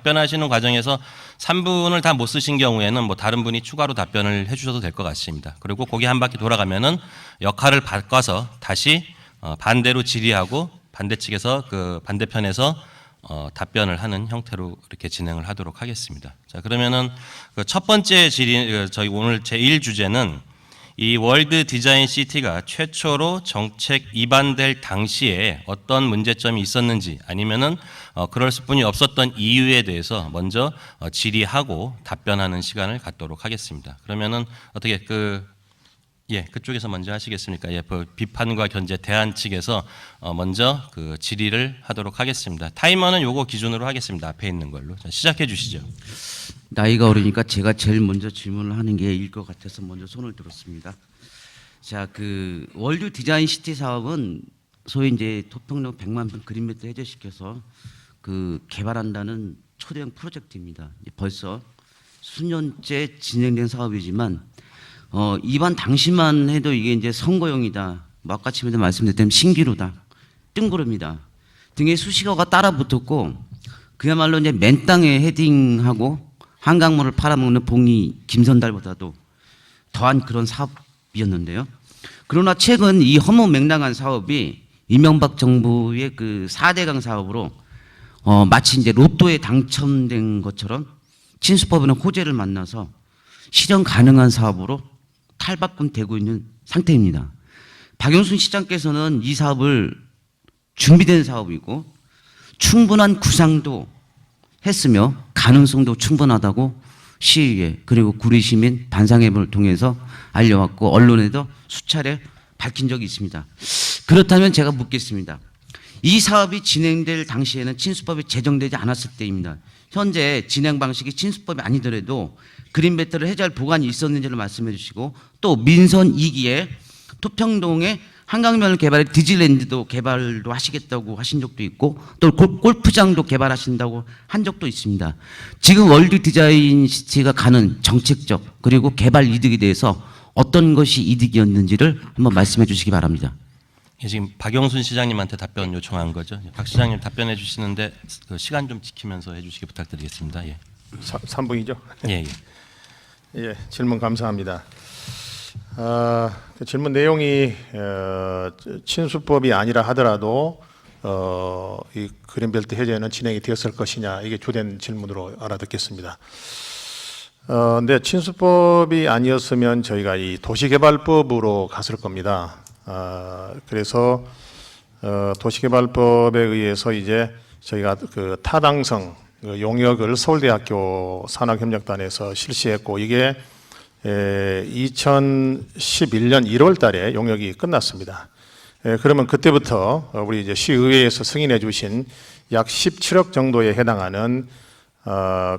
답변하시는 과정에서 3분을 다 못 쓰신 경우에는 뭐 다른 분이 추가로 답변을 해주셔도 될 것 같습니다. 그리고 거기 한 바퀴 돌아가면은 역할을 바꿔서 다시 반대로 질의하고 반대 측에서 그 반대편에서 답변을 하는 형태로 이렇게 진행을 하도록 하겠습니다. 자, 그러면은 그 첫 번째 질의, 저희 오늘 제1 주제는 이 월드 디자인 시티가 최초로 정책 입안될 당시에 어떤 문제점이 있었는지 아니면은 그럴 수뿐이 없었던 이유에 대해서 먼저 질의하고 답변하는 시간을 갖도록 하겠습니다. 그러면은 어떻게 그쪽에서 먼저 하시겠습니까? 예, 비판과 견제 대안 측에서 먼저 그 질의를 하도록 하겠습니다. 타이머는 요거 기준으로 하겠습니다. 앞에 있는 걸로. 자, 시작해 주시죠. 나이가 어리니까 제가 제일 먼저 질문을 하는 게 일 것 같아서 먼저 손을 들었습니다. 자, 그 월드 디자인 시티 사업은 소위 이제 토평역 100만 평 그린벨트 해제시켜서 그 개발한다는 초대형 프로젝트입니다. 벌써 수년째 진행된 사업이지만 입안 당시만 해도 이게 이제 선거용이다. 아까 처음에 말씀드렸던 신기루다. 뜬구름이다. 등의 수식어가 따라 붙었고 그야말로 이제 맨 땅에 헤딩하고 한강물을 팔아먹는 봉이 김선달보다도 더한 그런 사업이었는데요. 그러나 최근 이 허무맹랑한 사업이 이명박 정부의 그 4대강 사업으로 마치 이제 로또에 당첨된 것처럼 친수법이나 호재를 만나서 실현 가능한 사업으로 탈바꿈되고 있는 상태입니다. 박영순 시장께서는 이 사업을 준비된 사업이고 충분한 구상도 했으며 가능성도 충분하다고 시의회 그리고 구리시민 반상회를 통해서 알려왔고 언론에도 수차례 밝힌 적이 있습니다. 그렇다면 제가 묻겠습니다. 이 사업이 진행될 당시에는 친수법이 제정되지 않았을 때입니다. 현재 진행 방식이 친수법이 아니더라도 그린벨트를 해제할 보관이 있었는지를 말씀해 주시고 또 민선 2기에 토평동에 한강변을 개발해 디즈니랜드도 개발도 하시겠다고 하신 적도 있고 또 골프장도 개발하신다고 한 적도 있습니다. 지금 월드 디자인 시티가 가는 정책적 그리고 개발 이득에 대해서 어떤 것이 이득이었는지를 한번 말씀해 주시기 바랍니다. 예, 지금 박영순 시장님한테 답변 요청한 거죠. 박 시장님 답변해 주시는데 그 시간 좀 지키면서 해주시기 부탁드리겠습니다. 예. 3분이죠? 예. 예, 질문 감사합니다. 그 질문 내용이 친수법이 아니라 하더라도 이 그린벨트 해제는 진행이 되었을 것이냐 이게 주된 질문으로 알아듣겠습니다. 근데 친수법이 아니었으면 저희가 이 도시개발법으로 갔을 겁니다. 그래서 도시개발법에 의해서 이제 저희가 그 타당성 용역을 서울대학교 산학협력단에서 실시했고 이게 2011년 1월 달에 용역이 끝났습니다. 그러면 그때부터 우리 이제 시의회에서 승인해 주신 약 17억 정도에 해당하는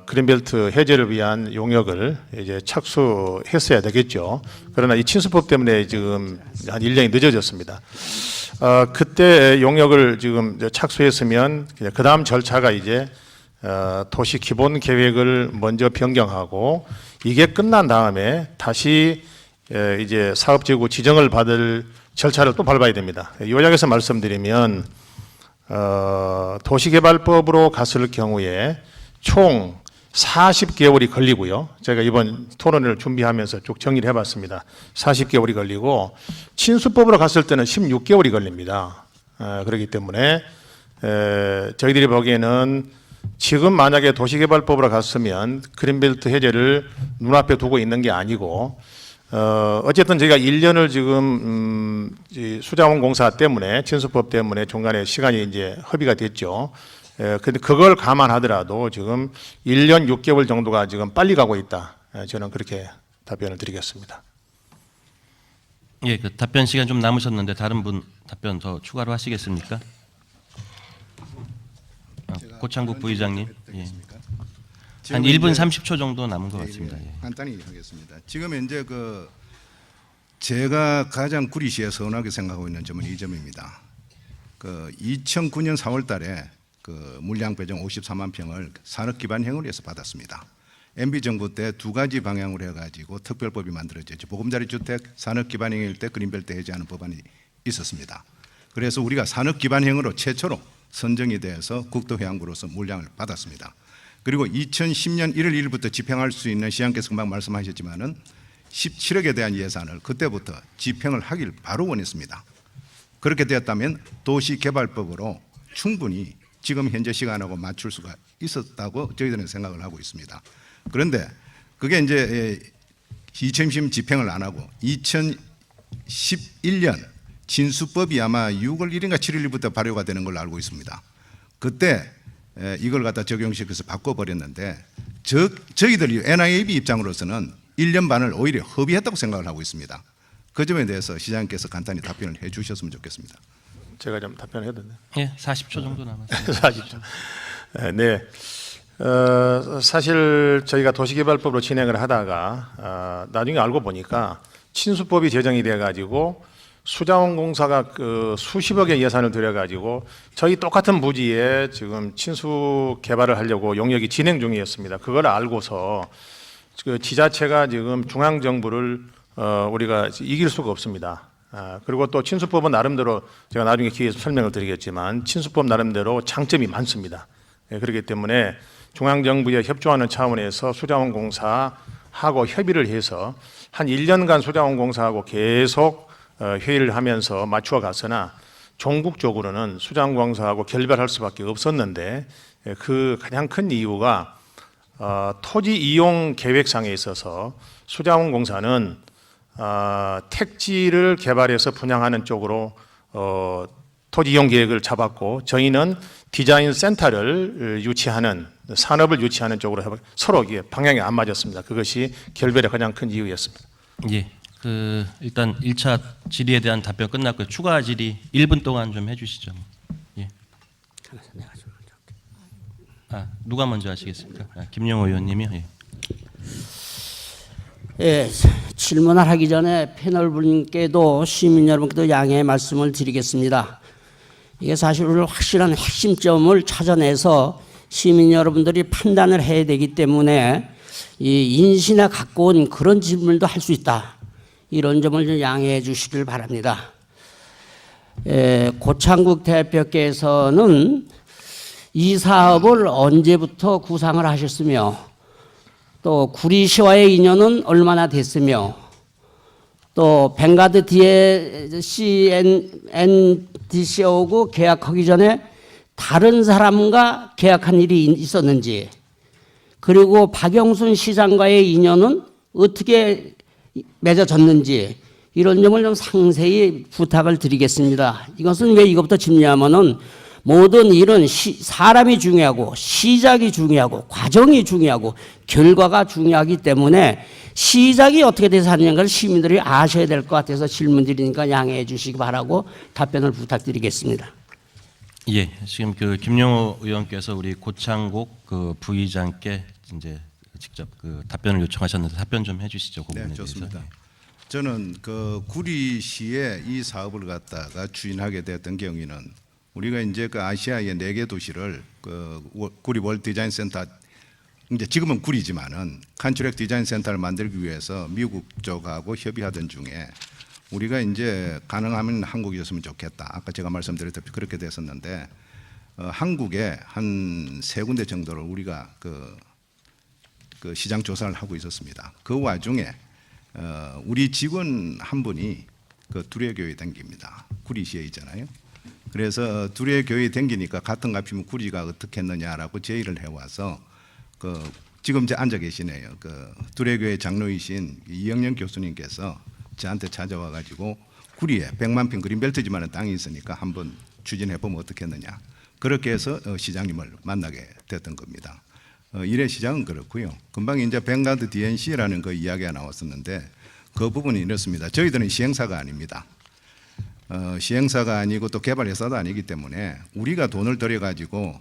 그린벨트 해제를 위한 용역을 이제 착수했어야 되겠죠. 그러나 이 친수법 때문에 지금 한 1년이 늦어졌습니다. 그때 용역을 지금 착수했으면 그 다음 절차가 이제 도시 기본 계획을 먼저 변경하고 이게 끝난 다음에 다시 이제 사업지구 지정을 받을 절차를 또 밟아야 됩니다. 요약해서 말씀드리면 도시개발법으로 갔을 경우에 총 40개월이 걸리고요. 제가 이번 토론을 준비하면서 쭉 정리를 해봤습니다. 40개월이 걸리고 친수법으로 갔을 때는 16개월이 걸립니다. 그렇기 때문에 저희들이 보기에는 지금 만약에 도시개발법으로 갔으면 그린벨트 해제를 눈앞에 두고 있는 게 아니고 어쨌든 저희가 1년을 지금 수자원공사 때문에 친수법 때문에 중간에 시간이 이제 허비가 됐죠. 근데 그걸 감안하더라도 지금 1년 6개월 정도가 지금 빨리 가고 있다. 저는 그렇게 답변을 드리겠습니다. 예, 그 답변 시간 좀 남으셨는데 다른 분 답변 더 추가로 하시겠습니까? 고창국 부의장님. 예. 한 1분 30초 정도 남은 것 같습니다. 예. 간단히 하겠습니다. 지금 현재 그 제가 가장 구리시에 서운하게 생각하고 있는 점은 이 점입니다. 그 2009년 4월달에 그 물량 배정 54만 평을 산업기반행으로 해서 받았습니다. MB 정부 때 두 가지 방향으로 해가지고 특별법이 만들어졌죠. 보금자리 주택 산업기반행일 때 그린벨트 해제하는 법안이 있었습니다. 그래서 우리가 산업기반행으로 최초로 선정이 돼서 국토해양부로서 물량을 받았습니다. 그리고 2010년 1월 1일부터 집행할 수 있는 시장께서 금방 말씀하셨지만은 17억에 대한 예산을 그때부터 집행을 하길 바로 원했습니다. 그렇게 되었다면 도시개발법으로 충분히 지금 현재 시간하고 맞출 수가 있었다고 저희들은 생각을 하고 있습니다. 그런데 그게 이제 2010년 집행을 안 하고 2011년 진수법이 아마 6월 1일인가 7일부터 발효가 되는 걸로 알고 있습니다. 그때 이걸 갖다 적용시켜서 바꿔버렸는데 저희들이 NIAB 입장으로서는 1년 반을 오히려 허비했다고 생각을 하고 있습니다. 그 점에 대해서 시장님께서 간단히 답변을 해 주셨으면 좋겠습니다. 제가 좀 답변해도 되나요? 예, 40초 정도 남았습니다. 40초. 네. 사실 저희가 도시개발법으로 진행을 하다가 나중에 알고 보니까 친수법이 제정이 돼 가지고 수자원공사가 그 수십억의 예산을 들여 가지고 저희 똑같은 부지에 지금 친수 개발을 하려고 용역이 진행 중이었습니다. 그걸 알고서 그 지자체가 지금 중앙 정부를 우리가 이길 수가 없습니다. 그리고 또 친수법은 나름대로 제가 나중에 기회에서 설명을 드리겠지만 친수법 나름대로 장점이 많습니다. 그렇기 때문에 중앙정부에 협조하는 차원에서 수자원공사하고 협의를 해서 한 1년간 수자원공사하고 계속 회의를 하면서 맞추어 갔으나 종국적으로는 수자원공사하고 결별할 수밖에 없었는데 그 가장 큰 이유가 토지 이용 계획상에 있어서 수자원공사는 택지를 개발해서 분양하는 쪽으로 토지 이용 계획을 잡았고 저희는 디자인 센터를 유치하는 산업을 유치하는 쪽으로 서로 방향이 안 맞았습니다. 그것이 결별의 가장 큰 이유였습니다. 예, 그 일단 1차 질의에 대한 답변 끝났고요. 추가 질의 1분 동안 좀 해주시죠. 예. 누가 먼저 하시겠습니까? 김영호 의원님이요. 예. 예, 질문을 하기 전에 패널 분께도 시민 여러분께도 양해의 말씀을 드리겠습니다. 이게 사실 확실한 핵심점을 찾아내서 시민 여러분들이 판단을 해야 되기 때문에 이 인신에 가까운 그런 질문도 할 수 있다. 이런 점을 좀 양해해 주시길 바랍니다. 고창국 대표께서는 이 사업을 언제부터 구상을 하셨으며 또 구리시와의 인연은 얼마나 됐으며 또 벵가드 NDC하고 계약하기 전에 다른 사람과 계약한 일이 있었는지 그리고 박영순 시장과의 인연은 어떻게 맺어졌는지 이런 점을 좀 상세히 부탁을 드리겠습니다. 이것은 왜 이것부터 짚냐면은 모든 일은 사람이 중요하고 시작이 중요하고 과정이 중요하고 결과가 중요하기 때문에 시작이 어떻게 돼서 하는가를 시민들이 아셔야 될 것 같아서 질문 드리니까 양해해 주시기 바라고 답변을 부탁드리겠습니다. 예, 지금 그 김영호 의원께서 우리 고창국 그 부의장께 이제 직접 그 답변을 요청하셨는데 답변 좀 해주시죠. 그 부분에 네, 대해서. 좋습니다. 저는 그 구리시에 이 사업을 갖다가 추진하게 됐던 경위는 우리가 이제 그 아시아의 4개 도시를 그 구리 월드 디자인 센터 이제 지금은 구리지만은 칸트랙 디자인 센터를 만들기 위해서 미국 쪽하고 협의하던 중에 우리가 이제 가능하면 한국이었으면 좋겠다. 아까 제가 말씀드렸다시피 그렇게 됐었는데 한국에 한 3군데 정도를 우리가 그 시장 조사를 하고 있었습니다. 그 와중에 우리 직원 한 분이 그 두레교에 댕깁니다. 구리시에 있잖아요. 그래서 두레교에 댕기니까 같은 값이면 구리가 어떻게 했느냐라고 제의를 해와서 그 지금 이제 앉아 계시네요. 그 두레교의 장로이신 이영년 교수님께서 저한테 찾아와 가지고 구리에 100만 평 그린벨트지만은 땅이 있으니까 한번 추진해 보면 어떻겠느냐. 그렇게 해서 시장님을 만나게 됐던 겁니다. 이래 시장은 그렇고요. 금방 이제 벵가드 DNC라는 그 이야기가 나왔었는데 그 부분이 이렇습니다. 저희들은 시행사가 아닙니다. 시행사가 아니고 또 개발회사도 아니기 때문에 우리가 돈을 들여 가지고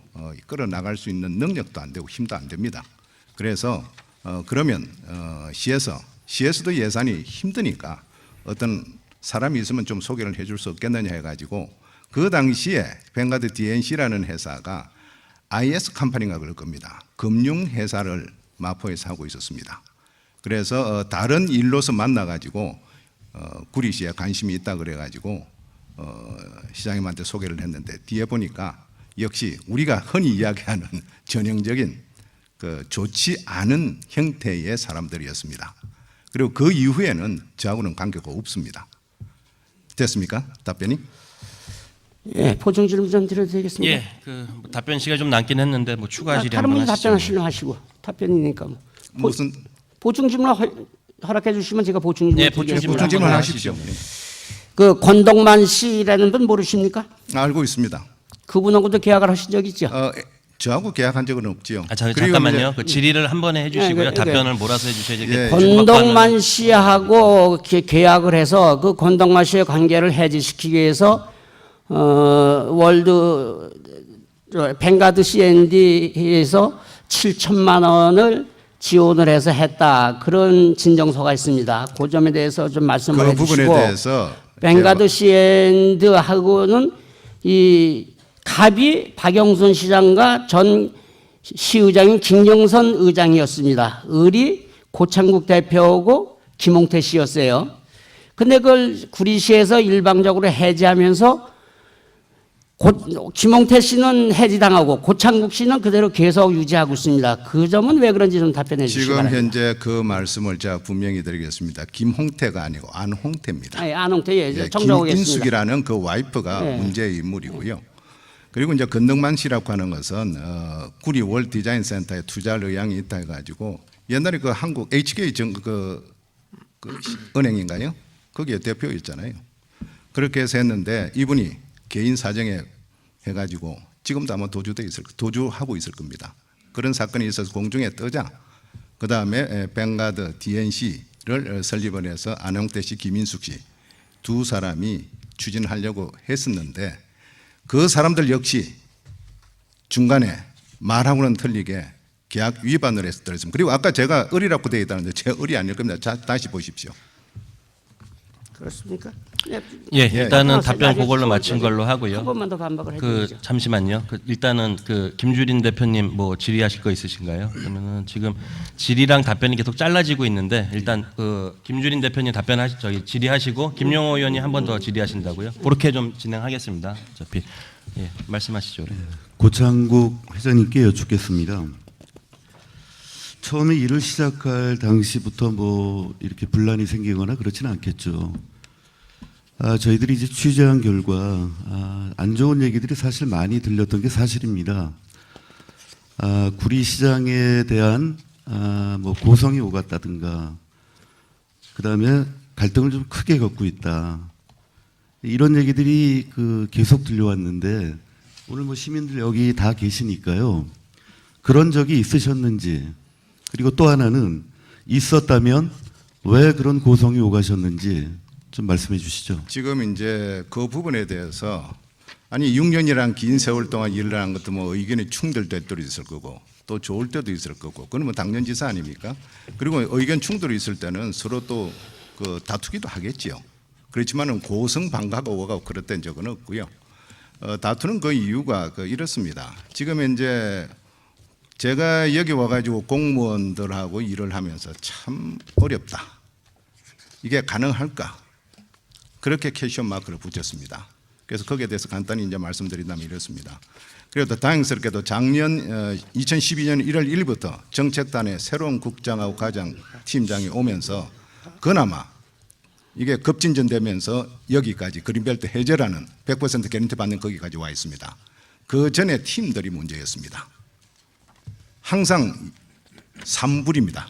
끌어 나갈 수 있는 능력도 안 되고 힘도 안 됩니다. 그래서 그러면 시에서도 예산이 힘드니까 어떤 사람이 있으면 좀 소개를 해줄 수 없겠느냐 해가지고 그 당시에 벵가드 DNC라는 회사가 IS 컴퍼니가 그럴 겁니다. 금융회사를 마포에서 하고 있었습니다. 그래서 다른 일로서 만나가지고 구리시에 관심이 있다 그래가지고 시장님한테 소개를 했는데 뒤에 보니까 역시 우리가 흔히 이야기하는 전형적인 그 좋지 않은 형태의 사람들이었습니다. 그리고 그 이후에는 저하고는 관계가 없습니다. 됐습니까? 답변이? 예, 보충 질문 좀 드려도 되겠습니까? 예, 뭐 답변 시간이 좀 남긴 했는데 뭐 추가 질의 다른 한번 분이 하시죠. 답변하시려 하시고 답변이니까 뭐. 무슨 보충 질문 허락해 주시면 제가 보충 질문 예, 보충 질문 보충 질문 한번 하십시오. 그 권동만 씨라는 분 모르십니까? 알고 있습니다. 그분하고도 계약을 하신 적 있죠? 저하고 계약한 적은 없지요. 그리고 그리고 잠깐만요. 그 질의를 한 번에 해주시고요. 예, 그, 답변을 몰아서 해주셔야지. 예. 권동만 씨하고 계약을 해서 그 권동만 씨의 관계를 해지시키기 위해서 월드 뱅가드 C&D에서 7천만 원을 지원을 해서 했다. 그런 진정서가 있습니다. 그 점에 대해서 좀 말씀을 그 해주시고 부분에 대해서 뱅가드 C&D하고는 이 갑이 박영순 시장과 전 시의장인 김영선 의장이었습니다. 을이 고창국 대표고 김홍태 씨였어요. 근데 그걸 구리시에서 일방적으로 해지하면서 김홍태 씨는 해지당하고 고창국 씨는 그대로 계속 유지하고 있습니다. 그 점은 왜 그런지 좀 답변해 주시기 지금 바랍니다. 현재 그 말씀을 제가 분명히 드리겠습니다. 김홍태가 아니고 안홍태입니다. 아니, 안홍태 예, 예, 정정하겠습니다. 김인숙이라는 그 와이프가 네. 문제의 인물이고요. 그리고 이제 건덕만 씨라고 하는 것은 구리 월 디자인 센터에 투자할 의향이 있다 해가지고 옛날에 그 한국 HK 그 은행인가요? 거기에 대표였잖아요. 그렇게 해서 했는데 이분이 개인 사정에 해가지고 지금도 아마 도주하고 있을 겁니다. 그런 사건이 있어서 공중에 뜨자 그 다음에 뱅가드 DNC를 설립을 해서 안홍태 씨, 김인숙 씨 두 사람이 추진하려고 했었는데 그 사람들 역시 중간에 말하고는 틀리게 계약 위반을 해서 들었습니다. 그리고 아까 제가 을이라고 되어 있다는데 제 을이 아닐 겁니다. 다시 보십시오. 그렇습니까? 예, 일단은 나중에 답변 그걸로 좀 마친 걸로 한 하고요. 번만 더 반박을 그 해주시죠. 잠시만요. 일단은 그 김주린 대표님 뭐 질의하실 거 있으신가요? 그러면은 지금 질의랑 답변이 계속 잘라지고 있는데 일단 그 김주린 대표님 질의하시고 김용호 의원이 한 번 더 질의하신다고요? 그렇게 좀 진행하겠습니다. 어차피 예, 말씀하시죠. 고창국 회장님께 여쭙겠습니다. 처음에 일을 시작할 당시부터 뭐 이렇게 분란이 생기거나 그렇지는 않겠죠. 저희들이 이제 취재한 결과 안 좋은 얘기들이 사실 많이 들렸던 게 사실입니다. 구리시장에 대한 뭐 고성이 오갔다든가, 그 다음에 갈등을 좀 크게 겪고 있다. 이런 얘기들이 계속 들려왔는데 오늘 뭐 시민들 여기 다 계시니까요. 그런 적이 있으셨는지, 그리고 또 하나는 있었다면 왜 그런 고성이 오가셨는지 좀 말씀해 주시죠. 지금 이제 그 부분에 대해서 아니 6년이란 긴 세월 동안 일을 한 것도 뭐 의견이 충돌될 때도 있을 거고 또 좋을 때도 있을 거고 그건 뭐 당연지사 아닙니까? 그리고 의견 충돌이 있을 때는 서로 또 그 다투기도 하겠지요. 그렇지만은 고성방가가 오가고 그랬던 적은 없고요. 다투는 그 이유가 이렇습니다. 지금 이제 제가 여기 와가지고 공무원들하고 일을 하면서 참 어렵다. 이게 가능할까? 그렇게 캐션 마크를 붙였습니다. 그래서 거기에 대해서 간단히 이제 말씀드린다면 이렇습니다. 그래도 다행스럽게도 작년 2012년 1월 1일부터 정책단에 새로운 국장하고 과장 팀장이 오면서 그나마 이게 급진전되면서 여기까지 그린벨트 해제라는 100% 개런티 받는 거기까지 와 있습니다. 그 전에 팀들이 문제였습니다. 항상 산불입니다.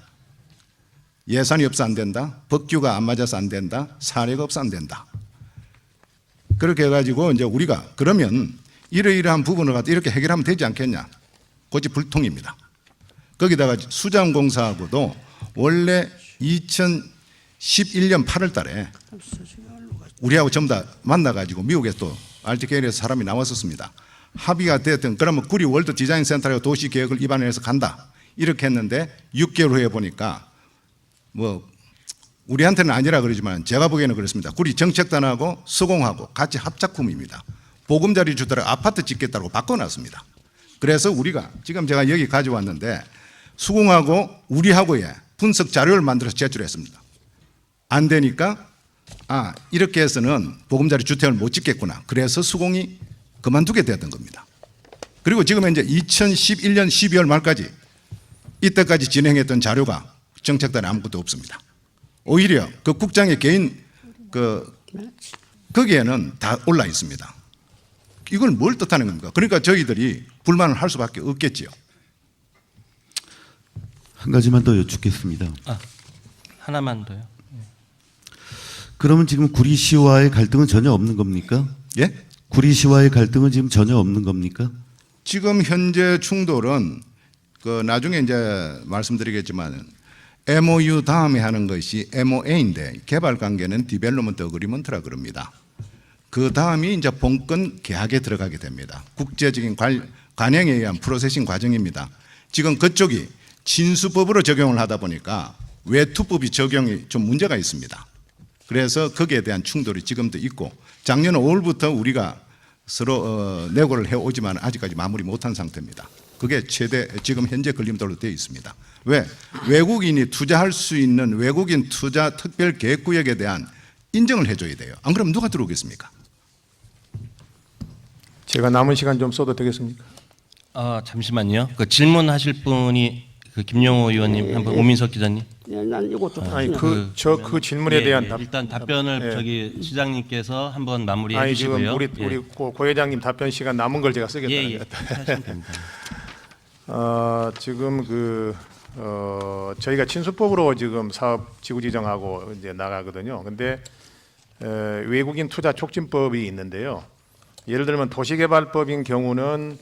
예산이 없어 안 된다. 법규가 안 맞아서 안 된다. 사례가 없어 안 된다. 그렇게 해가지고 이제 우리가 그러면 이러이러한 부분을 갖다 이렇게 해결하면 되지 않겠냐. 고집불통입니다. 거기다가 수자원공사하고도 원래 2011년 8월 달에 우리하고 전부 다 만나가지고 미국에 또 RTK에서 사람이 나왔었습니다. 합의가 됐든 그러면 구리 월드 디자인 센터라고 도시 계획을 입안해서 간다. 이렇게 했는데 6개월 후에 보니까 뭐 우리한테는 아니라 그러지만 제가 보기에는 그렇습니다. 구리 정책단하고 수공하고 같이 합작품입니다. 보금자리 주더라 아파트 짓겠다고 바꿔놨습니다. 그래서 우리가 지금 제가 여기 가져왔는데 수공하고 우리하고의 분석 자료를 만들어서 제출했습니다. 안 되니까 이렇게 해서는 보금자리 주택을 못 짓겠구나. 그래서 수공이 그만두게 되었던 겁니다. 그리고 지금 이제 2011년 12월 말까지 이때까지 진행했던 자료가 정책단에 아무것도 없습니다. 오히려 그 국장의 개인 거기에는 다 올라 있습니다. 이건 뭘 뜻하는 겁니까? 그러니까 저희들이 불만을 할 수밖에 없겠지요. 한 가지만 더 여쭙겠습니다. 하나만 더요. 그러면 지금 구리시와의 갈등은 전혀 없는 겁니까? 예? 구리시와의 갈등은 지금 전혀 없는 겁니까? 지금 현재 충돌은 그 나중에 이제 말씀드리겠지만 MOU 다음에 하는 것이 MOA인데 개발 관계는 디벨로먼트 어그리먼트라 그럽니다. 그 다음이 이제 본건 계약에 들어가게 됩니다. 국제적인 관행에 의한 프로세싱 과정입니다. 지금 그쪽이 친수법으로 적용을 하다 보니까 외투법이 적용이 좀 문제가 있습니다. 그래서 거기에 대한 충돌이 지금도 있고 작년 5월부터 우리가 서로 내고를 해오지만 아직까지 마무리 못한 상태입니다. 그게 최대 지금 현재 걸림돌로 되어 있습니다. 왜? 외국인이 투자할 수 있는 외국인 투자 특별 계획구역에 대한 인정을 해줘야 돼요. 안 그러면 누가 들어오겠습니까? 제가 남은 시간 좀 써도 되겠습니까? 잠시만요. 그 질문하실 분이 그 김용호 의원님 한번 오민석 기자님. 예, 난 이것도 아니 답변. 그 질문에 대한 답. 일단 답변을 예. 저기 시장님께서 한번 마무리해 아니 지금 주시고요. 우리 고 회장님 답변 시간 남은 걸 제가 쓰겠다는 예. 거예요. 하시면 됩니다. 지금 저희가 친수법으로 지금 사업 지구 지정하고 이제 나가거든요. 근데 외국인 투자 촉진법이 있는데요. 예를 들면 도시개발법인 경우는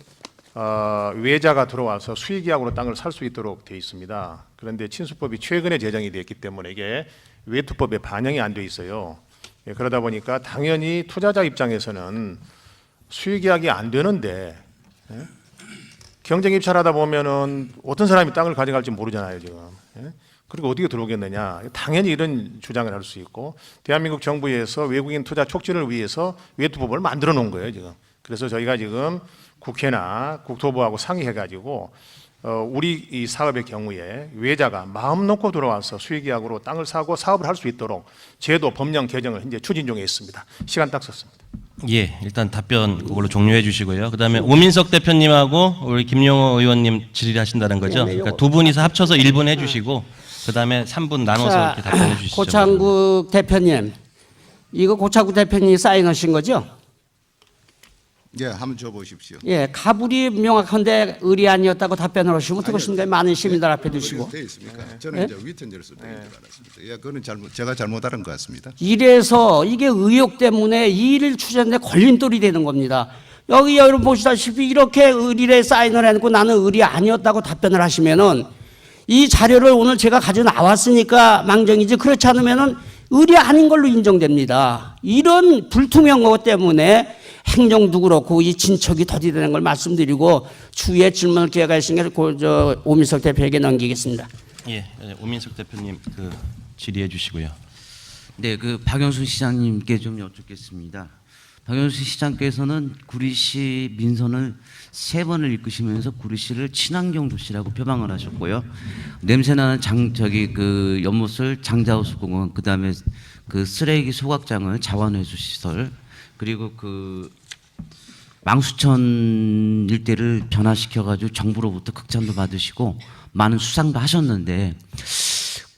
외자가 들어와서 수익계약으로 땅을 살 수 있도록 돼 있습니다. 그런데 친수법이 최근에 제정이 됐기 때문에 이게 외투법에 반영이 안 돼 있어요. 예, 그러다 보니까 당연히 투자자 입장에서는 수익계약이 안 되는데 경쟁 입찰하다 보면은 어떤 사람이 땅을 가져갈지 모르잖아요 지금. 예? 그리고 어떻게 들어오겠느냐. 당연히 이런 주장을 할 수 있고 대한민국 정부에서 외국인 투자 촉진을 위해서 외투법을 만들어 놓은 거예요 지금. 그래서 저희가 지금 국회나 국토부하고 상의해가지고 우리 이 사업의 경우에 외자가 마음 놓고 들어와서 수익계약으로 땅을 사고 사업을 할 수 있도록 제도 법령 개정을 현재 추진 중에 있습니다. 시간 딱 썼습니다. 예, 일단 답변 그걸로 종료해 주시고요. 그다음에 오민석 대표님하고 우리 김용호 의원님 질의하신다는 거죠. 그러니까 두 분이서 합쳐서 1분 해주시고 그다음에 3분 나눠서 이렇게 답변해 주시죠. 고창국 대표님, 이거 고창국 대표님이 사인하신 거죠? 예, 한번 줘보십시오. 예, 가불이 명확한데 의리 아니었다고 답변을 하시면 어떻겠습니까? 많은 시민들 앞에 두시고. 되어 있습니까? 저는 이제 위턴제로서 되어 있는 줄 알았습니다. 예, 그거는 제가 잘못 알은 것 같습니다. 이래서 이게 의혹 때문에 이 일을 추진에 걸림돌이 되는 겁니다. 여기 여러분 보시다시피 이렇게 의리에 사인을 해놓고 나는 의리 아니었다고 답변을 하시면은 이 자료를 오늘 제가 가져 나왔으니까 망정이지 그렇지 않으면은 의리 아닌 걸로 인정됩니다. 이런 불투명한 것 때문에 행정도 그렇고 이 진척이 더디되는 걸 말씀드리고 추후에 질문을 기회가 있으니까 오민석 대표에게 넘기겠습니다. 예, 오민석 대표님 그 질의해 주시고요. 네, 그 박영순 시장님께 좀 여쭙겠습니다. 박영순 시장께서는 구리시 민선을 3번을 이끄시면서 구리시를 친환경 도시라고 표방을 하셨고요. 냄새나는 그 연못을 장자호수공원, 그다음에 그 쓰레기 소각장을 자원회수 시설, 그리고 그 망수천 일대를 변화시켜가지고 정부로부터 극찬도 받으시고 많은 수상도 하셨는데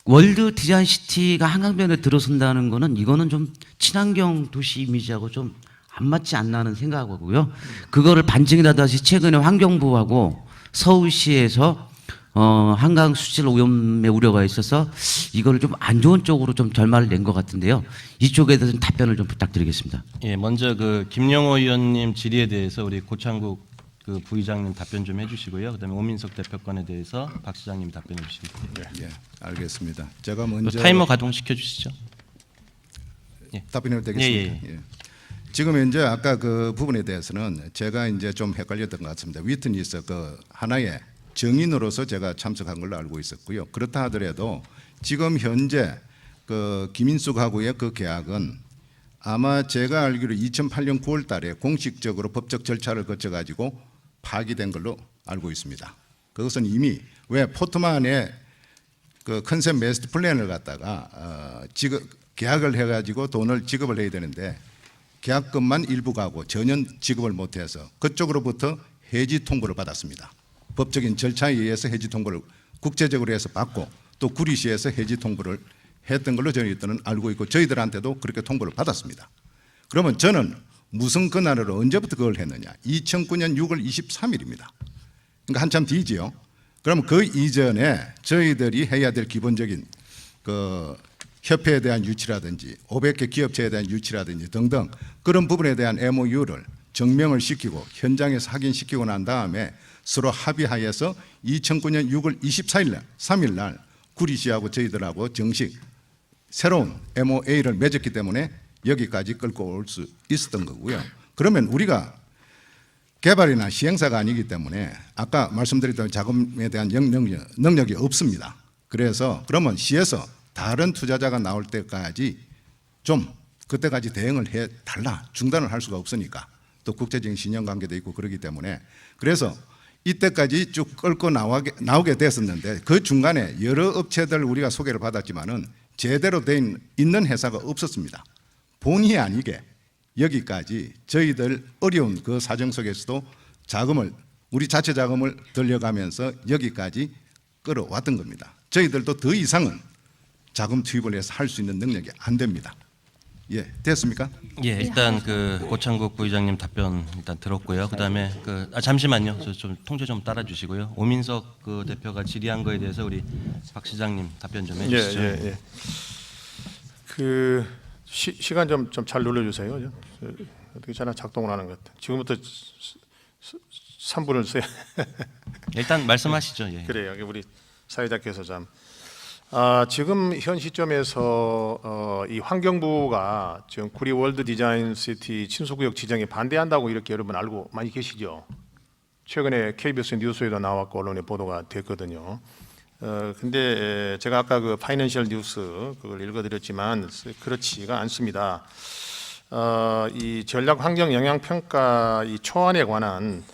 월드 디자인 시티가 한강변에 들어선다는 거는 이거는 좀 친환경 도시 이미지하고 좀 안 맞지 않나 하는 생각하고요. 그거를 반증이라다시 최근에 환경부하고 서울시에서 한강 수질 오염의 우려가 있어서 이걸 좀 안 좋은 쪽으로 좀 결말을 낸 것 같은데요. 이쪽에 대해서 답변을 좀 부탁드리겠습니다. 예, 먼저 그 김용호 의원님 질의에 대해서 우리 고창국 그 부의장님 답변 좀 해주시고요. 그다음에 오민석 대표건에 대해서 박 시장님 답변해 주시면 됩니다. 예, 알겠습니다. 제가 먼저 타이머 가동시켜 주시죠. 답변해도 되겠습니까? 예. 예. 지금 이제 아까 그 부분에 대해서는 제가 이제 좀 헷갈렸던 것 같습니다. 위트니스 그 하나의 정인으로서 제가 참석한 걸로 알고 있었고요. 그렇다 하더라도 지금 현재 그 김인숙하고의 그 계약은 아마 제가 알기로 2008년 9월 달에 공식적으로 법적 절차를 거쳐 가지고 파기된 걸로 알고 있습니다. 그것은 이미 왜 포트만의 그 컨셉 메스트 플랜을 갖다가 계약을 해 가지고 돈을 지급을 해야 되는데 계약금만 일부 가고 전혀 지급을 못해서 그쪽으로부터 해지 통보를 받았습니다. 법적인 절차에 의해서 해지 통보를 국제적으로 해서 받고 또 구리시에서 해지 통보를 했던 걸로 저희들은 알고 있고 저희들한테도 그렇게 통보를 받았습니다. 그러면 저는 무슨 권한으로 언제부터 그걸 했느냐? 2009년 6월 23일입니다. 그러니까 한참 뒤지요. 그럼 그 이전에 저희들이 해야 될 기본적인 그 협회에 대한 유치라든지 500개 기업체에 대한 유치라든지 등등 그런 부분에 대한 MOU를 정명을 시키고 현장에서 확인시키고 난 다음에 서로 합의하여서 2009년 6월 24일 날 3일 날 구리시하고 저희들하고 정식 새로운 MOA를 맺었기 때문에 여기까지 끌고 올 수 있었던 거고요. 그러면 우리가 개발이나 시행사가 아니기 때문에 아까 말씀드렸던 자금에 대한 능력이 없습니다. 그래서 그러면 시에서 다른 투자자가 나올 때까지 좀 그때까지 대응을 해 달라. 중단을 할 수가 없으니까. 또 국제적인 신용관계도 있고 그러기 때문에 그래서 이때까지 쭉 끌고 나오게 됐었는데 그 중간에 여러 업체들 우리가 소개를 받았지만은 제대로 된 있는 회사가 없었습니다. 본의 아니게 여기까지 저희들 어려운 그 사정 속에서도 자금을 우리 자체 자금을 들려가면서 여기까지 끌어왔던 겁니다. 저희들도 더 이상은 자금 투입을 해서 할 수 있는 능력이 안 됩니다. 예, 됐습니까? 예, 일단 그 고창국 부의장님 답변 일단 들었고요. 그다음에 잠시만요. 저 좀 통제 좀 따라 주시고요. 오민석 그 대표가 질의한 거에 대해서 우리 박 시장님 답변 좀 해주시죠. 예. 그 시간 좀 잘 눌러주세요. 어떻게 잘 작동을 하는 것 같아요. 지금부터 3분을 써야. 일단 말씀하시죠. 예. 그래요. 우리 사회자께서 참. 지금 현 시점에서 이 환경부가 지금 구리 월드 디자인 시티 친수구역 지정에 반대한다고 이렇게 여러분 알고 많이 계시죠? 최근에 KBS 뉴스에도 나왔고 언론에 보도가 됐거든요. 근데 제가 아까 그 파이낸셜 뉴스 그걸 읽어드렸지만 그렇지가 않습니다. 이 전략 환경 영향 평가 이 초안에 관한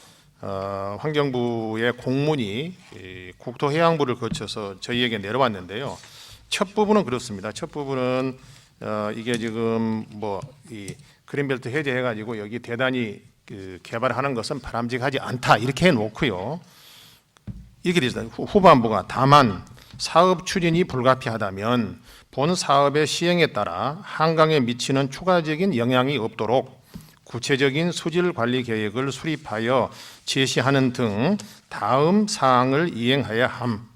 환경부의 공문이 국토해양부를 거쳐서 저희에게 내려왔는데요. 첫 부분은 그렇습니다. 첫 부분은 이게 지금 뭐 이 그린벨트 해제해가지고 여기 대단히 그 개발하는 것은 바람직하지 않다 이렇게 해놓고요. 이렇게 되죠. 후반부가 다만 사업 추진이 불가피하다면 본 사업의 시행에 따라 한강에 미치는 추가적인 영향이 없도록 구체적인 수질 관리 계획을 수립하여 제시하는 등 다음 사항을 이행해야 함.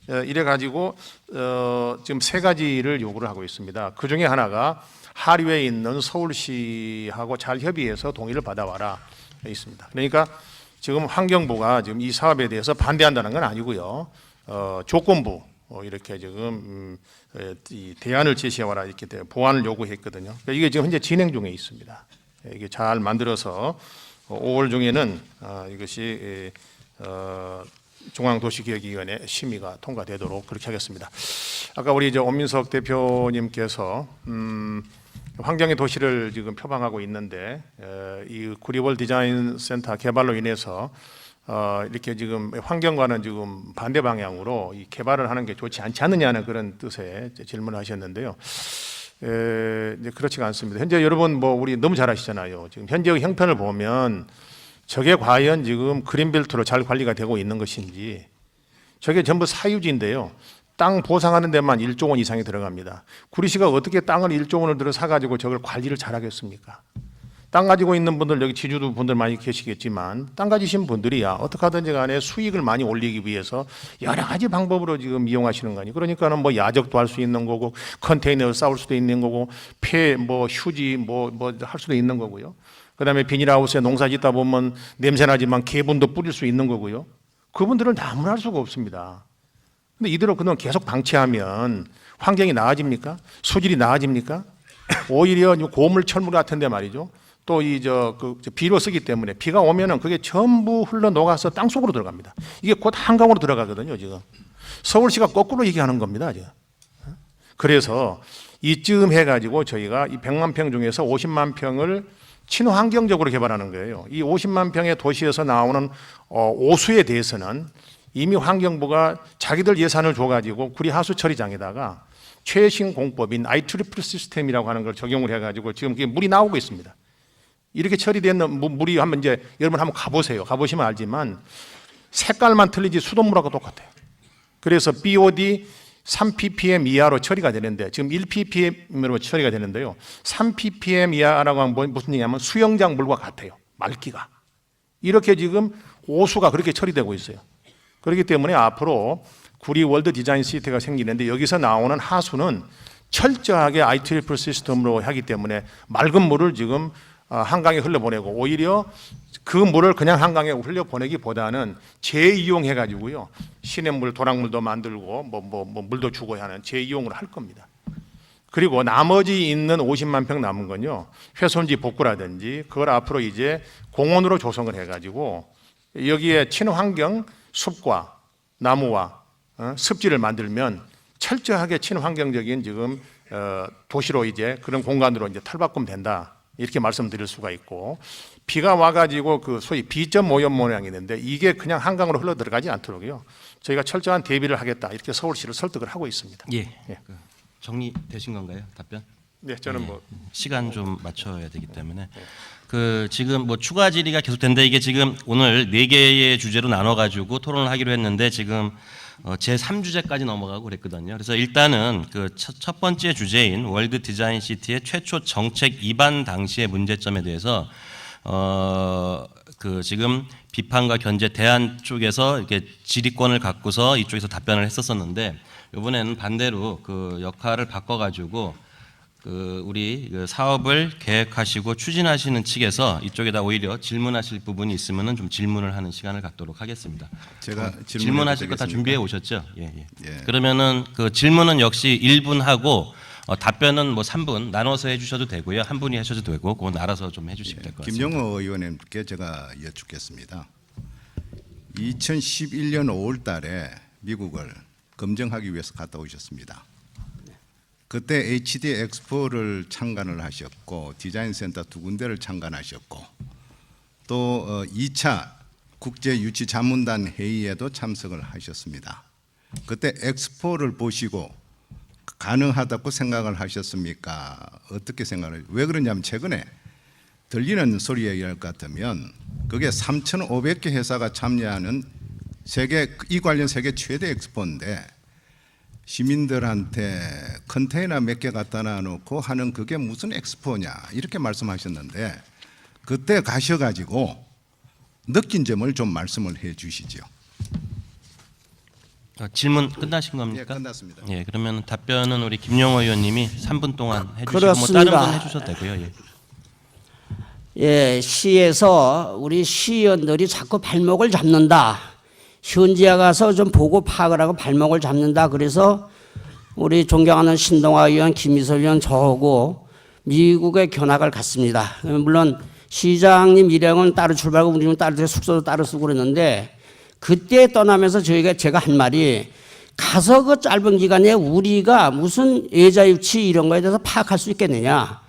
이래 가지고 지금 3가지를 요구를 하고 있습니다. 그 중에 하나가 하류에 있는 서울시하고 잘 협의해서 동의를 받아와라 있습니다. 그러니까 지금 환경부가 지금 이 사업에 대해서 반대한다는 건 아니고요. 조건부 이렇게 지금 이 대안을 제시해와라 이렇게 보완을 요구했거든요. 그러니까 이게 지금 현재 진행 중에 있습니다. 이게 잘 만들어서 5월 중에는 이것이 중앙도시계획위원회 심의가 통과되도록 그렇게 하겠습니다. 아까 우리 이제 오민석 대표님께서 환경의 도시를 지금 표방하고 있는데 이 구리월 디자인 센터 개발로 인해서 이렇게 지금 환경과는 지금 반대 방향으로 이 개발을 하는 게 좋지 않지 않느냐는 그런 뜻의 질문을 하셨는데요. 이제 그렇지가 않습니다. 현재 여러분 뭐 우리 너무 잘 아시잖아요. 지금 현재의 형편을 보면 저게 과연 지금 그린벨트로 잘 관리가 되고 있는 것인지 저게 전부 사유지인데요. 땅 보상하는 데만 1조 원 이상이 들어갑니다. 구리시가 어떻게 땅을 1조 원을 들어 사가지고 저걸 관리를 잘하겠습니까? 땅 가지고 있는 분들 여기 지주도 분들 많이 계시겠지만 땅 가지신 분들이야 어떻게 하든지 간에 수익을 많이 올리기 위해서 여러 가지 방법으로 지금 이용하시는 거 아니에요. 그러니까는 뭐 야적도 할 수 있는 거고 컨테이너를 쌓을 수도 있는 거고 폐 뭐 휴지 뭐 할 수도 있는 거고요. 그다음에 비닐하우스에 농사 짓다 보면 냄새 나지만 개분도 뿌릴 수 있는 거고요. 그분들은 아무나 할 수가 없습니다. 근데 이대로 그냥 계속 방치하면 환경이 나아집니까? 수질이 나아집니까? 오히려 고물 철물 같은데 말이죠. 또 이 비료 쓰기 때문에 비가 오면은 그게 전부 흘러 녹아서 땅 속으로 들어갑니다. 이게 곧 한강으로 들어가거든요. 지금 서울시가 거꾸로 얘기하는 겁니다. 지금. 그래서 이쯤 해가지고 저희가 이 100만 평 중에서 50만 평을 친환경적으로 개발하는 거예요. 이 50만 평의 도시에서 나오는 오수에 대해서는 이미 환경부가 자기들 예산을 줘가지고 구리 하수 처리장에다가 최신 공법인 IEEE 시스템이라고 하는 걸 적용을 해가지고 지금 그게 물이 나오고 있습니다. 이렇게 처리된 물이 한번 이제 여러분 한번 가보세요. 가보시면 알지만 색깔만 틀리지 수돗물하고 똑같아요. 그래서 BOD 3ppm 이하로 처리가 되는데 지금 1ppm으로 처리가 되는데요. 3ppm 이하라고 하면 무슨 얘기냐면 수영장 물과 같아요. 맑기가. 이렇게 지금 오수가 그렇게 처리되고 있어요. 그렇기 때문에 앞으로 구리 월드 디자인 시티가 생기는데 여기서 나오는 하수는 철저하게 IEEE 시스템으로 하기 때문에 맑은 물을 지금 한강에 흘려보내고 오히려 그 물을 그냥 한강에 흘려보내기보다는 재이용해 가지고요. 시냇물, 도랑물도 만들고 뭐 물도 주고 하는 재이용을 할 겁니다. 그리고 나머지 있는 50만 평 남은 건요. 훼손지 복구라든지 그걸 앞으로 이제 공원으로 조성을 해 가지고 여기에 친환경 숲과 나무와 습지를 만들면 철저하게 친환경적인 지금 도시로 이제 그런 공간으로 이제 탈바꿈 된다. 이렇게 말씀드릴 수가 있고 비가 와가지고 그 소위 비점 오염 모양이 있는데 이게 그냥 한강으로 흘러 들어가지 않도록요. 저희가 철저한 대비를 하겠다. 이렇게 서울시를 설득을 하고 있습니다. 예. 정리되신 건가요? 답변? 네, 저는 네. 뭐 시간 좀 맞춰야 되기 때문에 그 지금 뭐 추가 질의가 계속된다. 이게 지금 오늘 4개의 주제로 나눠 가지고 토론을 하기로 했는데 지금 제 3주제까지 넘어가고 그랬거든요. 그래서 일단은 그 첫 번째 주제인 월드 디자인 시티의 최초 정책 입안 당시의 문제점에 대해서 그 지금 비판과 견제 대안 쪽에서 이렇게 질의권을 갖고서 이쪽에서 답변을 했었었는데 이번에는 반대로 그 역할을 바꿔 가지고 그 우리 그 사업을 계획하시고 추진하시는 측에서 이쪽에다 오히려 질문하실 부분이 있으면은 좀 질문을 하는 시간을 갖도록 하겠습니다. 제가 질문하실 거 다 되겠습니까? 준비해 오셨죠? 예. 예. 그러면은 그 질문은 역시 1분 하고 답변은 뭐 3분 나눠서 해주셔도 되고요. 한 분이 하셔도 되고 그건 알아서 좀 해주시면 될 것 같습니다. 김영호 의원님께 제가 여쭙겠습니다. 2011년 5월 달에 미국을 검증하기 위해서 갔다 오셨습니다. 그때 HD 엑스포를 참관을 하셨고 디자인 센터 2군데를 참관하셨고 또 2차 국제 유치 자문단 회의에도 참석을 하셨습니다. 그때 엑스포를 보시고 가능하다고 생각을 하셨습니까? 어떻게 생각을? 왜 그러냐면 최근에 들리는 소리에 의할 것 같으면 그게 3,500개 회사가 참여하는 이 관련 세계 최대 엑스포인데 시민들한테 컨테이너 몇 개 갖다 놔놓고 하는 그게 무슨 엑스포냐 이렇게 말씀하셨는데 그때 가셔가지고 느낀 점을 좀 말씀을 해 주시죠. 질문 끝나신 겁니까? 예, 끝났습니다. 예, 그러면 답변은 우리 김영호 의원님이 3분 동안 해주시고 뭐 그렇습니다. 다른 분 해주셔도 되고요. 예. 예, 시에서 우리 시의원들이 자꾸 발목을 잡는다. 현지에 가서 좀 보고 파악을 하고 발목을 잡는다. 그래서 우리 존경하는 신동아 의원, 김희석 의원 저하고 미국에 견학을 갔습니다. 물론 시장님 일행은 따로 출발하고 우리는 따로 숙소도 따로 쓰고 그랬는데 그때 떠나면서 제가 한 말이 가서 그 짧은 기간에 우리가 무슨 예자 유치 이런 거에 대해서 파악할 수 있겠느냐.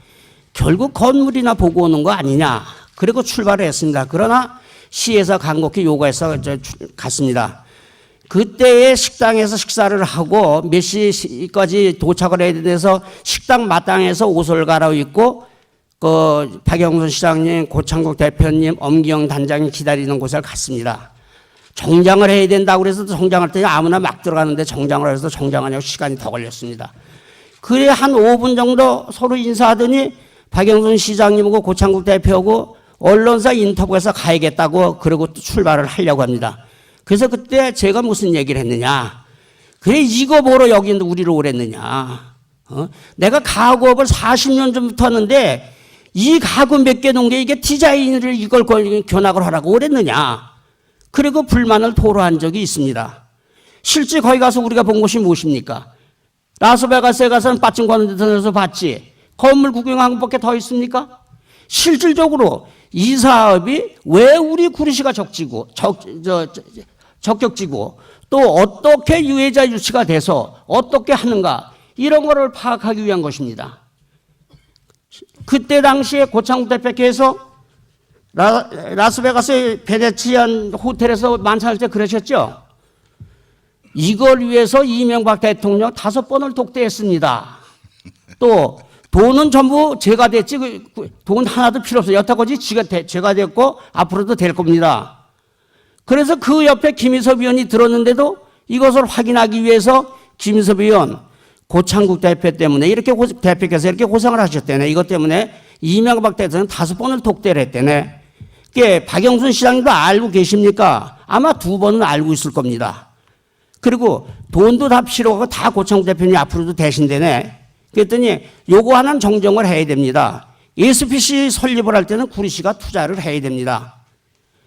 결국 건물이나 보고 오는 거 아니냐. 그리고 출발을 했습니다. 그러나 시에서 간곡히 요구해서 갔습니다. 그때의 식당에서 식사를 하고 몇 시까지 도착을 해야 돼서 식당 마당에서 옷을 갈아입고 그 박영순 시장님, 고창국 대표님, 엄기영 단장님 기다리는 곳을 갔습니다. 정장을 해야 된다고 그래서 정장할 때 아무나 막 들어가는데 정장을 해서 정장하냐고 시간이 더 걸렸습니다. 그래 한 5분 정도 서로 인사하더니 박영순 시장님하고 고창국 대표하고 언론사 인터뷰에서 가야겠다고 그러고 또 출발을 하려고 합니다. 그래서 그때 제가 무슨 얘기를 했느냐. 그래 이거 보러 여기 우리를 오랬느냐. 내가 가구업을 40년 전부터 하는데 이 가구 몇 개 놓은 게 이게 디자인을 이걸 견학을 하라고 오랬느냐. 그리고 불만을 토로한 적이 있습니다. 실제 거기 가서 우리가 본 곳이 무엇입니까? 라스베가스에 가서는 빠찡거리는 데서 봤지. 건물 구경한 것밖에 더 있습니까? 실질적으로 이 사업이 왜 우리 구리시가 적격지고 또 어떻게 유해자 유치가 돼서 어떻게 하는가 이런 거를 파악하기 위한 것입니다. 그때 당시에 고창국 대표께서 라스베가스 베네치안 호텔에서 만찬할 때 그러셨죠? 이걸 위해서 이명박 대통령 5번을 독대했습니다. 또 돈은 전부 제가 됐지 돈 하나도 필요 없어요. 여태까지 제가 됐고 앞으로도 될 겁니다. 그래서 그 옆에 김희섭 의원이 들었는데도 이것을 확인하기 위해서 김섭 의원, 고창국 대표 때문에 이렇게 대표께서 이렇게 고생을 하셨다네. 이것 때문에 이명박 대통령 5번을 독대를 했다네. 그게 박영순 시장님도 알고 계십니까? 아마 2번은 알고 있을 겁니다. 그리고 돈도 다 필요하고 다 고창국 대표님 앞으로도 대신되네. 그랬더니 요거 하나는 정정을 해야 됩니다. SPC 설립을 할 때는 구리시가 투자를 해야 됩니다.